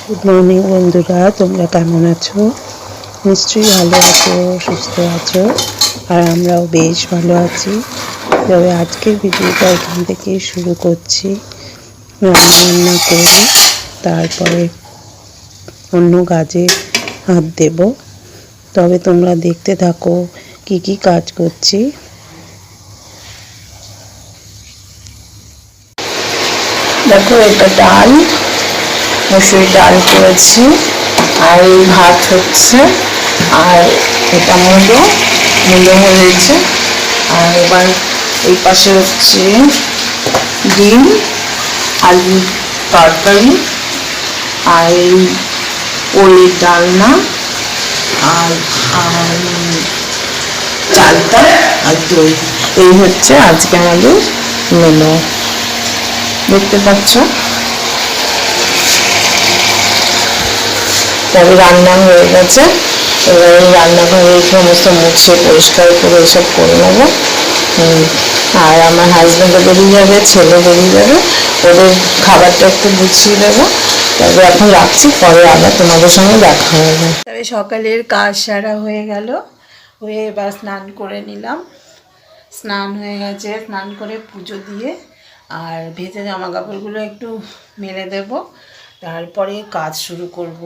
Good morning বন্ধুরা, তোমরা কেমন আছো? নিশ্চয়ই ভালো আছো, সুস্থ আছো। আর আমরাও বেশ ভালো আছি। তবে আজকের ভিডিওটা এখান থেকেই শুরু করছি। রান্না করে তারপরে অন্য কাজে হাত দেব। তবে তোমরা দেখতে থাকো কি কি কাজ করছি। দেখো, এটা ডাল, মসুর ডাল করেছি, আর এই ভাত হচ্ছে, আর এটা মূলো হয়েছে। আর এবার এই পাশে হচ্ছে ডিম, আলু তরকারি, আর এই ওলের ডালনা, আর চালটা আর দই। এই হচ্ছে আজকে আমাদের মেনু, দেখতে পাচ্ছ। তবে রান্না হয়ে গেছে। এবার এই রান্নাঘরে সমস্ত মুছে পরিষ্কার করে এসব করে নেবো। আর আমার হাজব্যান্ডও বেরিয়ে যাবে, ছেলে বেরিয়ে যাবে, ওদের খাবারটা একটু গুছিয়ে দেবো। তবে এখন রাখছি, পরে আবার তোমাদের সঙ্গে দেখা হবে। তবে সকালের কাজ সারা হয়ে গেল, হয়ে এবার স্নান করে নিলাম। স্নান হয়ে গেছে, স্নান করে পুজো দিয়ে আর ভেজা জামা কাপড়গুলো একটু মেলে দেব, তারপরে কাজ শুরু করব।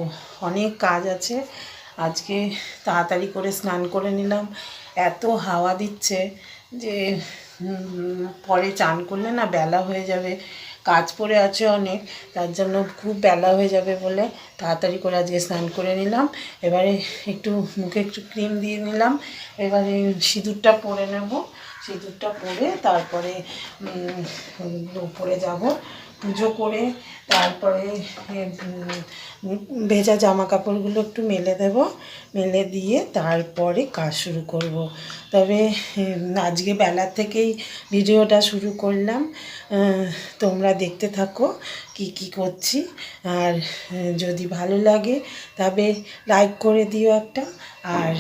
অনেক কাজ আছে আজকে। তাড়াতাড়ি করে স্নান করে নিলাম, এত হাওয়া দিচ্ছে যে পরে চান করলে না বেলা হয়ে যাবে। কাজ পড়ে আছে অনেক, তার জন্য খুব বেলা হয়ে যাবে বলে তাড়াতাড়ি করে আজকে স্নান করে নিলাম। এবারে একটু মুখে একটু ক্রিম দিয়ে নিলাম। এবারে সিঁদুরটা পরে নেব। সিঁদুরটা পরে তারপরে উপরে যাব, পুজো করে তারপরে ভেজা জামা কাপড়গুলো একটু মেলে দেব, মেলে দিয়ে তারপরে কাজ শুরু করব। তবে আজকে বেলা থেকেই ভিডিওটা শুরু করলাম, তোমরা দেখতে থাকো কি কি করছি। আর যদি ভালো লাগে তবে লাইক করে দিও একটা। আর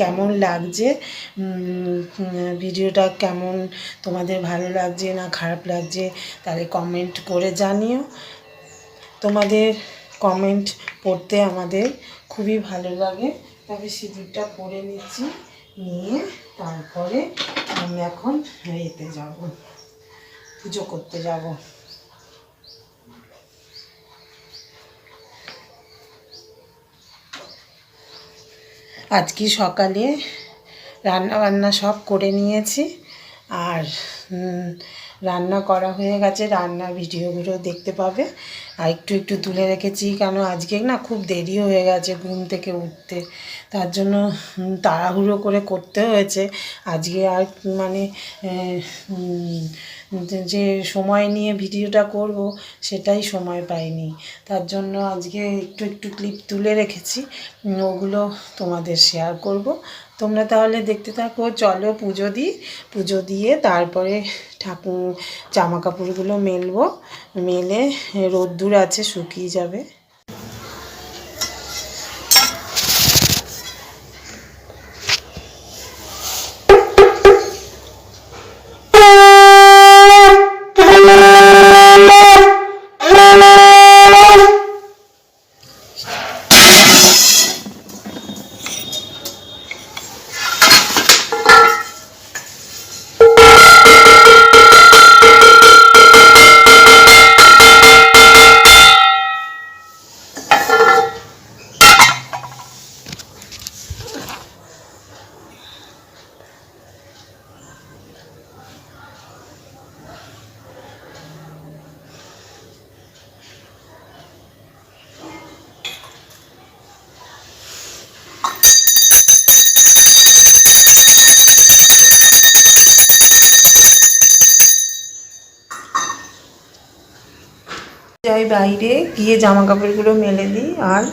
কেমন লাগছে ভিডিওটা, কেমন তোমাদের ভালো লাগছে না খারাপ লাগছে তাহলে কমেন্ট করে জানিও। তোমাদের কমেন্ট পড়তে আমাদের খুবই ভালো লাগে। তবে সিঁদুরটা পরে নিচ্ছি, নিয়ে তারপরে আমি এখন এতে যাব, পুজো করতে যাব। আজকে সকালে রান্না বান্না সব করে নিয়েছি, আর রান্না করা হয়ে গেছে। রান্নার ভিডিওগুলো দেখতে পাবে। আর একটু একটু তুলে রেখেছি, কেন আজকে না খুব দেরি হয়ে গেছে ঘুম থেকে উঠতে, তার জন্য তাড়াহুড়ো করে করতে হয়েছে। আজকে আর মানে যে সময় নিয়ে ভিডিওটা করব সেটাই সময় পাইনি, তার জন্য আজকে একটু একটু ক্লিপ তুলে রেখেছি, ওগুলো তোমাদের শেয়ার করব। তোমরা তাহলে দেখতে থাকো। চলো পুজো দিই, পুজো দিয়ে তারপরে ঠাকুর জামা কাপড়গুলো মেলবো, মেলে রোদ্দুর আছে শুকিয়ে যাবে। যাই বাইরে গিয়ে জামা কাপড়গুলো মেলে দিই, আর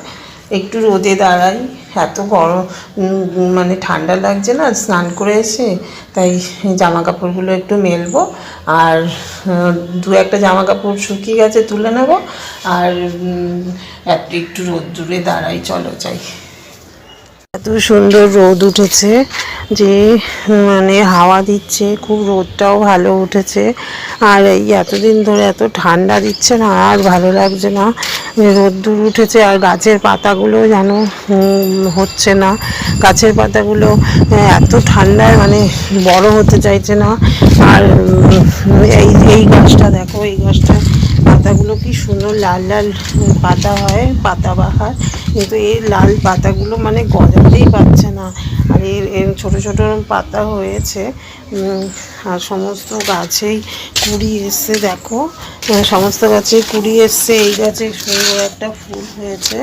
একটু রোদে দাঁড়াই। এত গরম, মানে ঠান্ডা লাগছে না স্নান করে এসে, তাই জামা কাপড়গুলো একটু মেলবো। আর দু একটা জামা কাপড় শুকিয়ে গেছে তুলে নেব। আর একটু রোদ্দুরে দাঁড়াই, চলো যাই। এত সুন্দর রোদ উঠেছে যে মানে হাওয়া দিচ্ছে, খুব রোদটাও ভালো উঠেছে। আর এই এতদিন ধরে এত ঠান্ডা দিচ্ছে না, আর ভালো লাগছে না। রোদ্দুর উঠেছে আর গাছের পাতাগুলো যেন হচ্ছে না, গাছের পাতাগুলো এত ঠান্ডায় মানে বড় হতে চাইছে না। আর এই এই গাছটা দেখো, এই গাছটা পাতাগুলো কি সুন্দর লাল লাল পাতা হয়, পাতাবাহার, কিন্তু এই লাল পাতাগুলো মানে গজাতেই পারছে না। আর এর ছোটো ছোটো পাতা হয়েছে, আর সমস্ত গাছেই কুড়ি এসছে দেখো, সমস্ত গাছেই কুড়ি এসছে। এই গাছে সুন্দর একটা ফুল হয়েছে,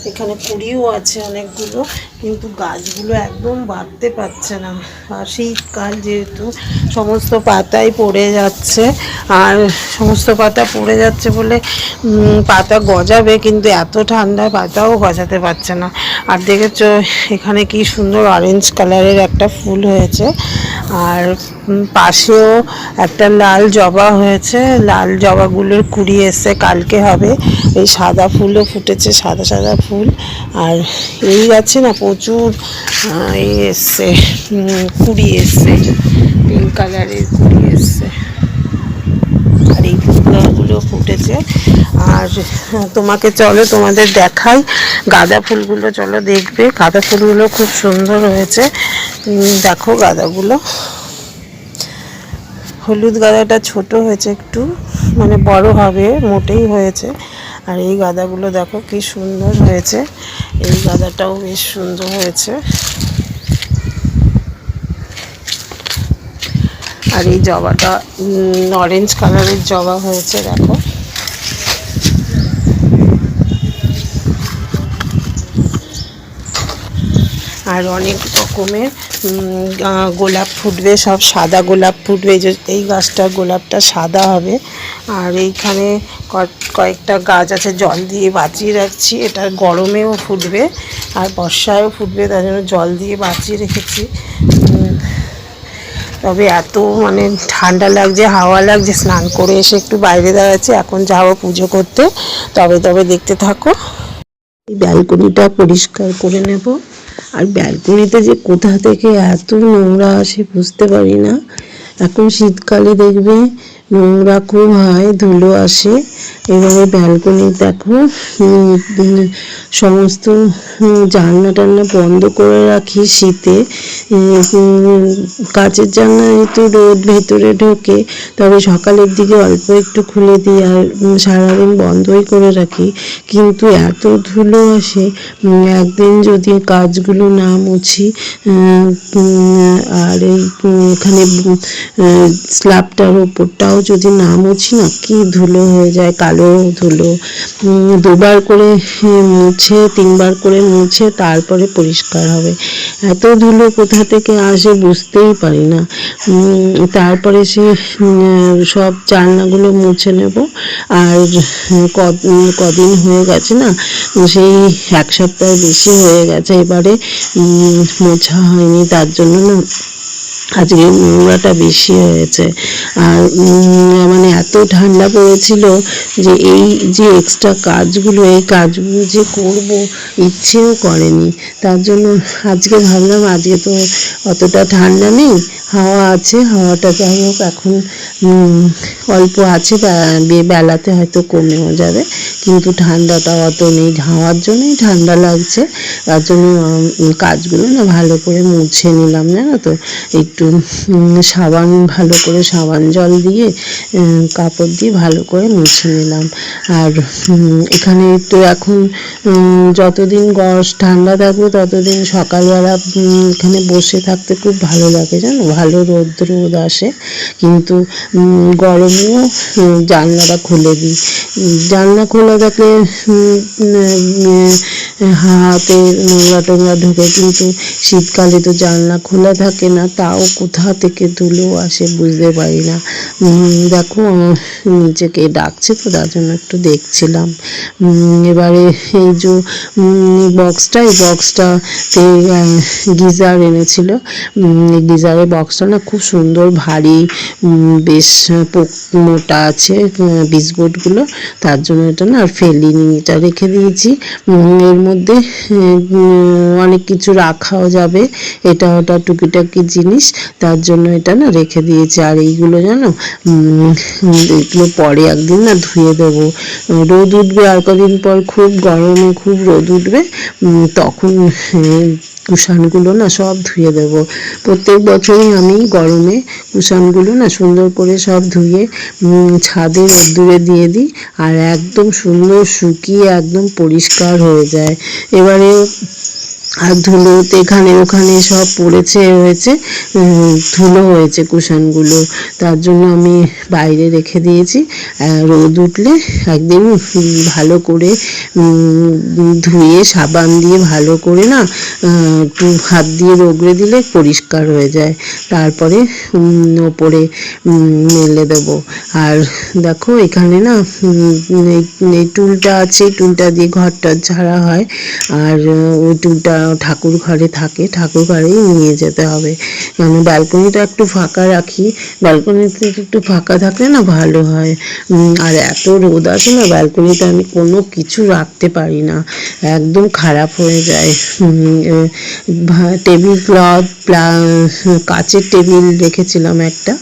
এখানে কুড়িও আছে অনেকগুলো, কিন্তু গাছগুলো একদম বাড়তে পারছে না। আর শীতকাল যেহেতু সমস্ত পাতাই পড়ে যাচ্ছে, আর সমস্ত পাতা পড়ে যাচ্ছে বলে পাতা গজাবে, কিন্তু এত ঠান্ডায় পাতাও গজাতে পারছে না। আর দেখেছো এখানে কি সুন্দর অরেঞ্জ কালারের একটা ফুল হয়েছে, আর পাশেও একটা লাল জবা হয়েছে, লাল জবাগুলোর কুড়ি এসছে, কালকে হবে। এই সাদা ফুলও ফুটেছে, সাদা সাদা ফুল। আর এই গাছে না প্রচুর এই এসছে, কুড়ি এসছে, পিঙ্ক কালারের কুড়ি এসছে, আর এই ফুলগুলো ফুটেছে। আর তোমাকে চলো তোমাদের দেখাই গাঁদা ফুলগুলো, চলো দেখবে। গাঁদা ফুলগুলো খুব সুন্দর হয়েছে, দেখো গাঁদাগুলো। হলুদ গাঁদাটা ছোট হয়েছে একটু, মানে বড় হবে, মোটেই হয়েছে। আর এই গাঁদাগুলো দেখো কি সুন্দর হয়েছে, এই গাঁদাটাও বেশ সুন্দর হয়েছে। আর এই জবাটা অরেঞ্জ কালারের জবা হয়েছে দেখো। আর অনেক রকমের গোলাপ ফুটবে, সব সাদা গোলাপ ফুটবে। এই যে এই গাছটার গোলাপটা সাদা হবে। আর এইখানে কয়েকটা গাছ আছে, জল দিয়ে বাঁচিয়ে রাখছি, এটা গরমেও ফুটবে আর বর্ষায়ও ফুটবে, তার জন্য জল দিয়ে বাঁচিয়ে রেখেছি। তবে এত মানে ঠান্ডা লাগছে, হাওয়া লাগছে, স্নান করে এসে একটু বাইরে দাঁড়াচ্ছি, এখন যাবো পুজো করতে। তবে দেখতে থাকো। এই ব্যালকনিটা পরিষ্কার করে নেব। আর ব্যালকনিতে যে কোথা থেকে এত নোংরা আসে বুঝতে পারি না। এখন শীতকালে দেখবে নোংরা খুব হয়, ধুলো আসে। এবারে ব্যালকনি দেখো সমস্ত জানলা টান্না বন্ধ করে রাখি শীতে। কাচের জানলায় তো রোদ ভেতরে ঢোকে, তবে সকালের দিকে অল্প একটু খুলে দিই, আর সারাদিন বন্ধই করে রাখি। কিন্তু এত ধুলো আসে, একদিন যদি কাজগুলো না মুছি, আর এখানে স্ল্যাবটার ওপরটাও যদি না মুছি না, কি ধুলো হয়ে যায়, কালো ধুলো। দুবার করে মুছে, তিনবার করে মুছে তারপরে পরিষ্কার হবে। এত ধুলো কোথা থেকে আসে বুঝতেই পারি না। তারপরে সব জানলাগুলো মুছে নেব। আর কদিন হয়ে গেছে না, সেই এক সপ্তাহ বেশি হয়ে গেছে, এবারে মোছা হয়নি, তার জন্য না আজকে নোংরাটা বেশি হয়েছে। আর মানে এত ঠান্ডা পড়েছিল যে এই যে এক্সট্রা কাজগুলো, এই কাজগুলো যে করব ইচ্ছেও করেনি। তার জন্য আজকে ভাবলাম আজকে তো অতটা ঠান্ডা নেই, হাওয়া আছে, হাওয়াটা যাই হোক এখন অল্প আছে, বেলাতে হয়তো কমেও যাবে, কিন্তু ঠান্ডাটা অত নেই। হাওয়ার জন্যই ঠান্ডা লাগছে, তার জন্য কাজগুলো না ভালো করে মুছে নিলাম, জানো তো। একটু সাবান, ভালো করে সাবান জল দিয়ে কাপড় দিয়ে ভালো করে মুছে নিলাম। আর এখানে তো এখন যতদিন ঠান্ডা থাকবে ততদিন সকালবেলা এখানে বসে থাকতে খুব ভালো লাগে, জানো, ভালো রোদ আসে। কিন্তু গরমেও জানলাটা খুলে দিই। জানলা খোলা থাকলে হাতে নোংরা টোংরা ঢোকে, কিন্তু শীতকালে তো জানলা খোলা থাকে না, তাও কোথা থেকে ধুলো আসে বুঝতে পারি না। দেখো নিচেকে ডাকছে তো, তার জন্য একটু দেখছিলাম। এবারে এই যে বক্সটাতে গিজার এনেছিল, গিজারের বক্সটা না খুব সুন্দর ভারী, বেশ মোটা আছে বিস্কুটগুলো, তার জন্য এটা না ফেলিনি, এটা রেখে দিয়েছি। এর মধ্যে অনেক কিছু রাখাও যাবে, এটা ওটা টুকিটাকি জিনিস, তার জন্য এটা না রেখে দিয়েছি। আর এইগুলো জানো এগুলো পরে একদিন না ধুয়ে দেবো, রোদ উঠবে আর কদিন পর, খুব গরমে খুব রোদ উঠবে, তখন কুশানগুলো না সব ধুয়ে দেবো। প্রত্যেক বছরই আমি গরমে কুশানগুলো না সুন্দর করে সব ধুয়ে ছাদে রোদ্দুরে দিয়ে দিই, আর একদম সুন্দর শুকিয়ে একদম পরিষ্কার হয়ে যায়। এবারে আর ধুলোতে এখানে ওখানে সব পড়েছে হয়েছে, ধুলো হয়েছে কুশানগুলো, তার জন্য আমি বাইরে রেখে দিয়েছি। রোদ উঠলে একদিন ভালো করে ধুয়ে সাবান দিয়ে ভালো করে না একটু হাত দিয়ে রগড়ে দিলে পরিষ্কার হয়ে যায়, তারপরে ওপরে মেলে দেবো। আর দেখো এখানে না এই টুলটা আছে, টুলটা দিয়ে ঘরটা ঝাড়া হয়, আর ওই টুলটা ঠাকুর ঘরে থাকে, ঠাকুর ঘরেই নিয়ে যেতে হবে, কারণ ব্যালকনিটা একটু ফাঁকা রাখি, ব্যালকনিতে একটু ফাঁকা থাকলে না ভালো হয়। আর এত রোদ আছে না, ব্যালকনিতে আমি কোনো কিছু রাখতে পারি না, একদম খারাপ হয়ে যায়। টেবিল ক্লথ কাচের টেবিল রেখেছিলাম একটা,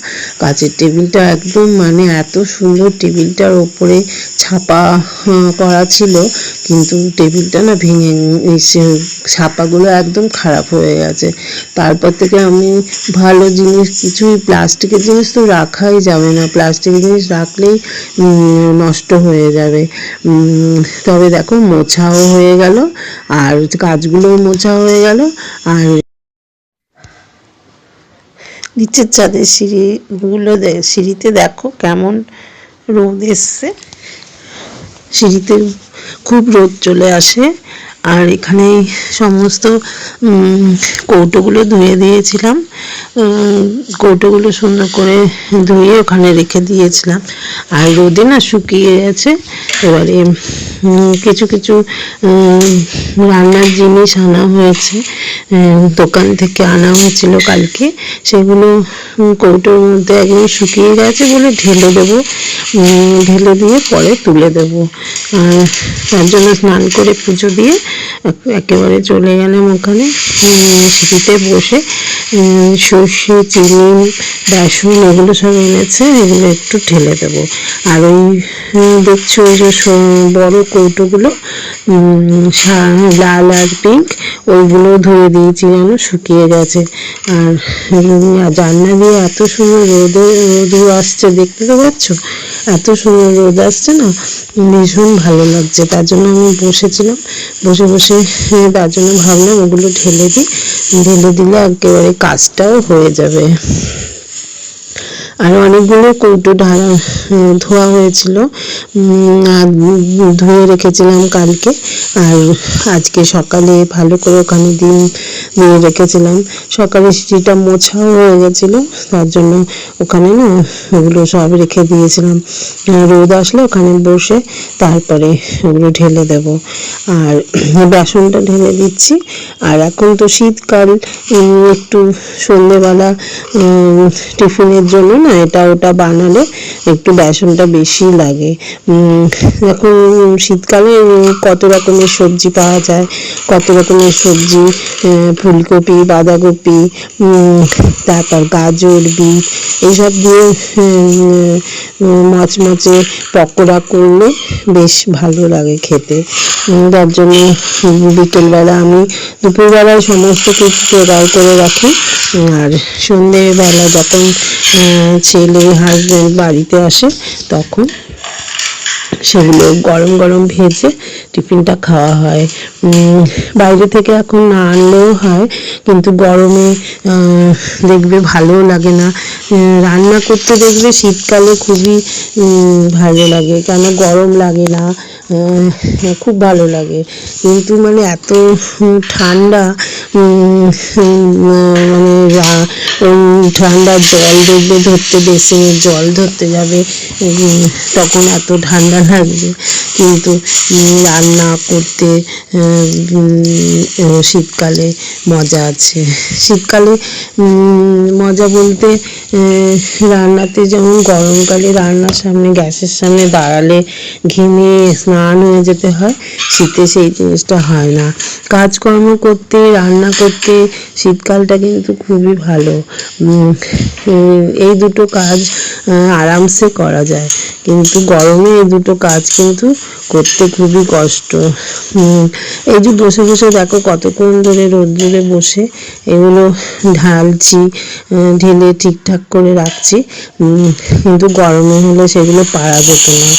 কাচের টেবিলটা একদম মানে এত সুন্দর, টেবিলটার ওপরে ছাপা করা ছিল, কিন্তু টেবিলটা না ভেঙে ছাপাগুলো একদম খারাপ হয়ে গেছে। তারপর থেকে আমি ভালো জিনিস কিছুই, প্লাস্টিকের জিনিস তো রাখাই যাবে না, প্লাস্টিকের জিনিস রাখলেই নষ্ট হয়ে যাবে। তবে দেখো মোছাও হয়ে গেল, আর কাজগুলোও মোছা হয়ে গেল। আর নিচের ছাদের সিঁড়িতে দেখো কেমন রোদ এসছে, সিঁড়িতে খুব রোদ চলে আসে। আর এখানে সমস্ত কৌটোগুলো ধুয়ে দিয়েছিলাম, কৌটোগুলো সুন্দর করে ধুয়ে ওখানে রেখে দিয়েছিলাম, আর রোদে না শুকিয়ে গেছে। এবারে কিছু কিছু রান্নার জিনিস আনা হয়েছে, দোকান থেকে আনা হয়েছিল কালকে, সেগুলো কৌটোর মধ্যে একদম শুকিয়ে গেছে বলে ঢেলে দেবো, ঢেলে দিয়ে পরে তুলে দেবো। তার জন্য স্নান করে পুজো দিয়ে একেবারে চলে গেলাম ওখানে, সিঁড়িতে বসে সর্ষে, চিনি, বেসন এগুলো সব এনেছে, এগুলো একটু ঢেলে দেবো। আর ওই দেখছো ওই যে বড় কৌটোগুলো লাল আর পিঙ্ক, ওইগুলো ধুয়ে দিয়েছি যেন শুকিয়ে গেছে। আর জানলা দিয়ে এত সুন্দর রোদ আসছে, দেখতে তো পাচ্ছ, এত সুন্দর রোদ আসছে না, ভীষণ ভালো লাগছে। তার জন্য আমি বসেছিলাম, বসে বসে তার জন্য ভাবলাম ওগুলো ঢেলে দিই, ঢেলে দিলে একেবারে কাজটাও হয়ে যাবে। আর অনেকগুলো কৌটো ধোয়া হয়েছিল, ধুয়ে রেখেছিলাম কালকে, আর আজকে সকালে ভালো করে ওখানে দিয়ে রেখেছিলাম। সকালে সিঁড়িটা মোছাও হয়ে গেছিলো, তার জন্য ওখানে না ওগুলো সব রেখে দিয়েছিলাম, রোদ আসলে ওখানে বসে তারপরে ওগুলো ঢেলে দেব। আর বেসনটা ঢেলে দিচ্ছি। আর এখন তো শীতকাল, একটু সন্ধ্যেবেলা টিফিনের জন্য না এটা ওটা বানালে একটু বেসনটা বেশি লাগে। এখন শীতকালে কত রকমের সবজি পাওয়া যায়, কত রকমের সবজি, ফুলকপি, বাঁধাকপি, তারপর গাজর, বিট এইসব দিয়ে মচমচে পকোড়া করলে বেশ ভালো লাগে খেতে। তার জন্য বিকেলবেলা আমি দুপুরবেলায় সমস্ত কিছু জোগাড় করে রাখি, আর সন্ধেবেলা যখন ছেলে হাজব্যান্ড বাড়িতে আসে তখন সেগুলো গরম গরম ভেজে টিফিনটা খাওয়া হয়। বাইরে থেকে এখন না আনলেও হয়, কিন্তু গরমে দেখবে ভালোও লাগে না, রান্না করতে দেখবে শীতকালে খুবই ভালো লাগে, কেন গরম লাগে না, খুব ভালো লাগে। কিন্তু মানে এত ঠান্ডা, মানে ঠান্ডার জল দেখবে ধরতে, বেসিনের জল ধরতে যাবে, তখন এত ঠান্ডা থাকবে, কিন্তু রান্না করতে শীতকালে মজা আছে। শীতকালে মজা বলতে রান্নাতে যেমন গরমকালে রান্নার সামনে গ্যাসের সামনে দাঁড়ালে ঘেমে স্নান হয়ে যেতে হয়, শীতে সেই জিনিসটা হয় না। কাজকর্ম করতে রান্না করতে শীতকালটা কিন্তু খুবই ভালো। এই দুটো কাজ আরামসে করা যায়, কিন্তু গরমে এই দুটো কাজ কিন্তু করতে খুবই কষ্ট। এই যে বসে বসে দেখো কতক্ষণ ধরে রোদ্দুরে বসে এগুলো ঢালছি, ঢেলে ঠিকঠাক করে রাখছি, কিন্তু গরমে হলে সেগুলো পারা যেত না।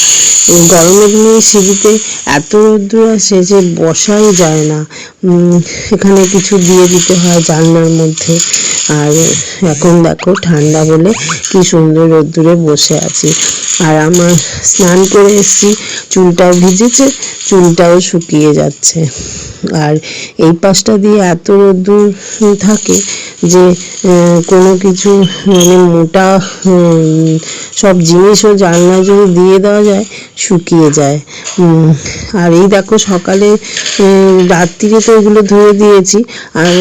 গরমের দিনে সিঁড়িতে এত রোদ্দুর আসে যে বসাই যায় না, এখানে কিছু দিয়ে দিতে হয় জানলার মধ্যে। আর এখন দেখো ঠান্ডা বলে কি সুন্দর রোদ্দুরে বসে আছি। আর আমার স্নান করে এসেছি, চুলটাও ভিজেছে, চুলটাও শুকিয়ে যাচ্ছে। আর এই পাশটা দিয়ে এত রোদ্দুর থাকে যে কোনো কিছু মানে মোটা সব জিনিসও জানলায় যদি দিয়ে দেওয়া যায় শুকিয়ে যায়। আর এই দেখো সকালে রাত্রিরে তো এগুলো ধুয়ে দিয়েছি, আর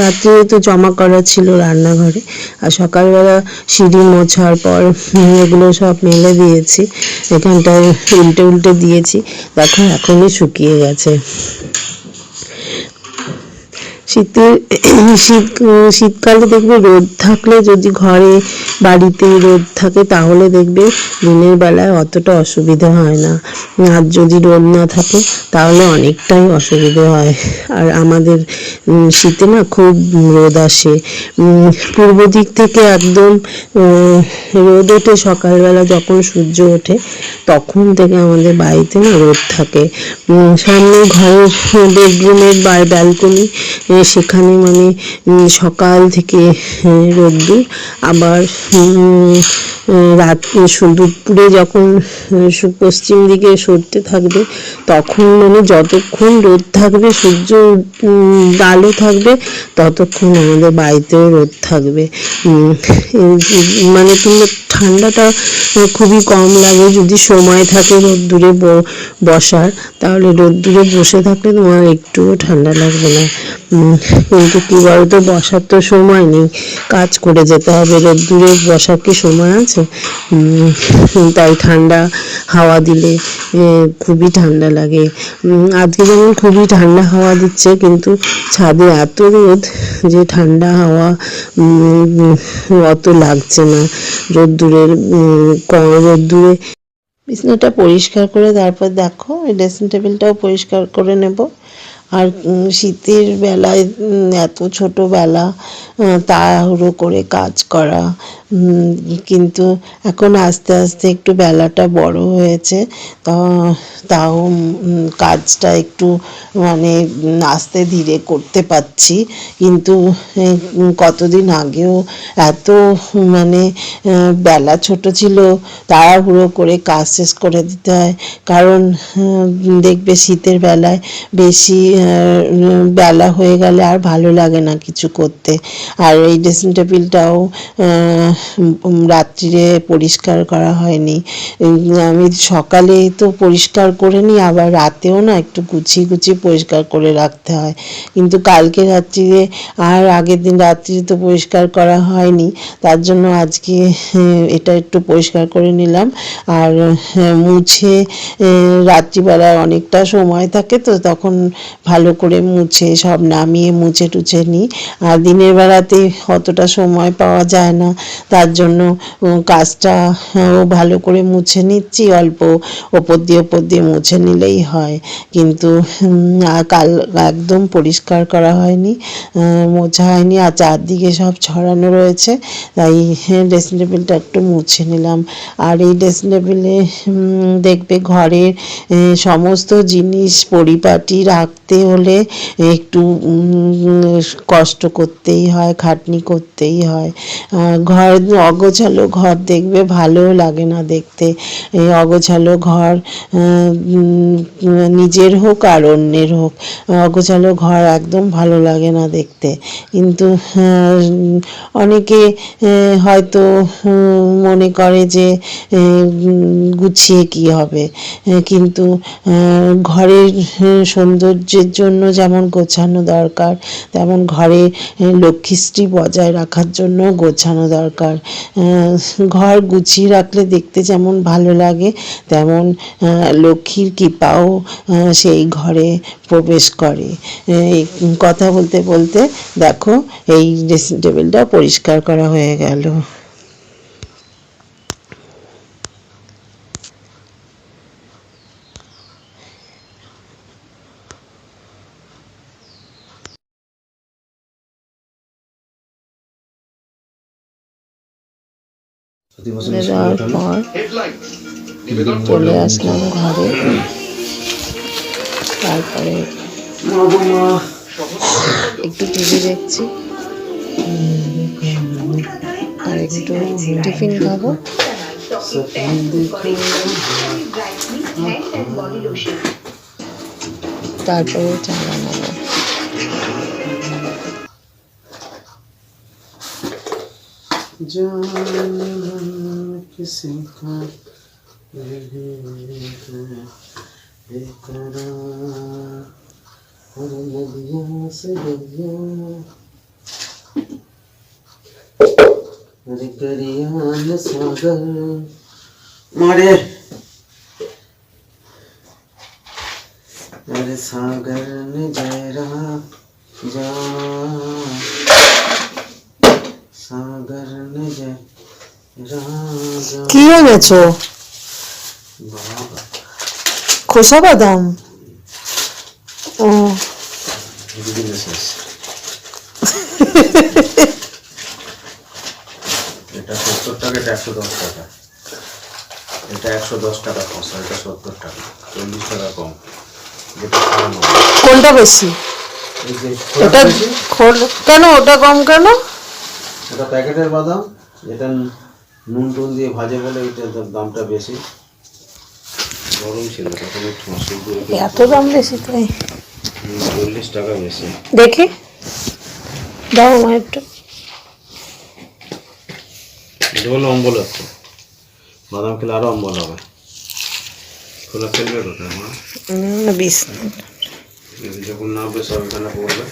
রাত্রিরে তো জমা করা ছিল রান্নাঘরে, আর সকালবেলা সিঁড়ি মোছার পর এগুলো সব মেলে দিয়েছি, এখানটায় উল্টে উল্টে দিয়েছি, দেখো এখনই শুকিয়ে গেছে। শীতকালে দেখবে রোদ থাকলে, যদি ঘরে বাড়িতে রোদ থাকে তাহলে দেখবে দিনের বেলায় অতটা অসুবিধা হয় না, আর যদি রোদ না থাকে তাহলে অনেকটাই অসুবিধে হয়। আর আমাদের শীতে না খুব রোদ আসে, পূর্ব দিক থেকে একদম রোদ ওঠে সকালবেলা, যখন সূর্য ওঠে তখন থেকে আমাদের বাড়িতে না রোদ থাকে। সামনে ঘরের বেডরুমের ব্যালকনি, সেখানে মানে সকাল থেকে রোদ্দুর, আবার রাত দুপুরে যখন পশ্চিম দিকে সরতে থাকবে তখন মানে যতক্ষণ রোদ থাকবে, সূর্য আলো থাকবে, ততক্ষণ আমাদের বাড়িতেও রোদ থাকবে। মানে তোমার ঠান্ডাটা খুবই কম লাগে যদি সময় থাকে রোদ্দুরে বসার, তাহলে রোদ্দুরে বসে থাকলে তোমার একটুও ঠান্ডা লাগবে না। কিন্তু কি বলতো, বসার তো সময় নেই, কাজ করে যেতে হবে, রোদ্দুরে বসার কি সময় আছে? তাই ঠান্ডা হাওয়া দিলে খুবই ঠান্ডা লাগে। আজকে যেমন খুবই ঠান্ডা হাওয়া দিচ্ছে, কিন্তু ছাদে এত রোদ যে ঠান্ডা হাওয়া অত লাগছে না। রোদ্দুরে বিছানাটা পরিষ্কার করে তারপর দেখো ড্রেসিং টেবিলটাও পরিষ্কার করে নেব। আর শীতের বেলায় এত ছোটোবেলা তাড়াহুড়ো করে কাজ করা, কিন্তু এখন আস্তে আস্তে একটু বেলাটা বড় হয়েছে, তাও কাজটা একটু মানে আস্তে ধীরে করতে পারছি। কিন্তু কতদিন আগেও এত মানে বেলা ছোট ছিল, তাড়াহুড়ো করে কাজ শেষ করে দিতে হয়, কারণ দেখবে শীতের বেলায় বেশি বেলা হয়ে গেলে আর ভালো লাগে না কিছু করতে। আর এই ড্রেসিং টেবিলটাও রাত্রিরে পরিষ্কার করা হয়নি, আমি সকালে তো পরিষ্কার করে নিই, আবার রাতেও না একটু গুছিয়ে গুছিয়ে পরিষ্কার করে রাখতে হয়, কিন্তু কালকে রাত্রিরে আর আগের দিন রাত্রিরে তো পরিষ্কার করা হয়নি, তার জন্য আজকে এটা একটু পরিষ্কার করে নিলাম। আর মুছে রাত্রিবেলায় অনেকটা সময় থাকে তো তখন ভালো করে মুছে সব নামিয়ে মুছে টুছে নিই, আর দিনের বেলাতে অতটা সময় পাওয়া যায় না, তার জন্য কাজটা ভালো করে মুছে নিচ্ছি, অল্প ওপর দিয়ে মুছে নিলেই হয়। কিন্তু কাল একদম পরিষ্কার করা হয়নি, মোছা হয়নি, আর চারদিকে সব ছড়ানো রয়েছে, তাই ড্রেসিং টেবিলটা একটু মুছে নিলাম। আর এই ড্রেসিং টেবিলে দেখবে ঘরের সমস্ত জিনিস পরিপাটি রাখতে হলে একটু কষ্ট করতেই হয়, খাটনি করতেই হয়। ঘর অগোছালো ঘর দেখবে ভালোও লাগে না দেখতে। এই অগোছালো ঘর নিজের হোক আর অন্যের হোক, অগোছালো ঘর একদম ভালো লাগে না দেখতে। কিন্তু অনেকে হয়তো মনে করে যে গুছিয়ে কি হবে, কিন্তু ঘরের সৌন্দর্যের জন্য যেমন গোছানো দরকার, তেমন ঘরে লক্ষ্মীশ্রী বজায় রাখার জন্য গোছানো দরকার। ঘর গুছিয়ে রাখলে দেখতে যেমন ভালো লাগে, তেমন লক্ষ্মীর কৃপাও সেই ঘরে প্রবেশ করে। এই কথা বলতে বলতে দেখো এই ড্রেসিং টেবিলটা পরিষ্কার করা হয়ে গেল। দেওয়ার পর চলে আসলাম ঘরে। তারপরে একটু টিভি দেখছি আর একটু টিফিন খাবো। তারপরে চা বানাবো। मारे अरे सागर ने जरा जा सागर ने जरा কি এনেছো? খোসা বাদাম। ও এটা 70 টাকা, এটা 110 টাকা, এটা 110 টাকা খরচা, এটা 70 টাকা, 40 টাকা কম। যেটা খাওয়ানো কোনটা বেশি? এই যে এটা কেন ওটা কম কেন? এটা প্যাকেটের বাদাম, এটা নুন টুন দিয়ে ভাজে বলে এটার দামটা বেশি। গরম ছিল তখন একটু মশলা দিয়ে এত দাম বেশি? তাই 40 টাকা বেশি। দেখি দাও আমার একটু। এটা হলো অম্বল হচ্ছে, বাদাম খেলে আরো অম্বল হবে। খোলা ফেলবে ওটা আমার 20 যখন না বেশ এখানে পড়বে।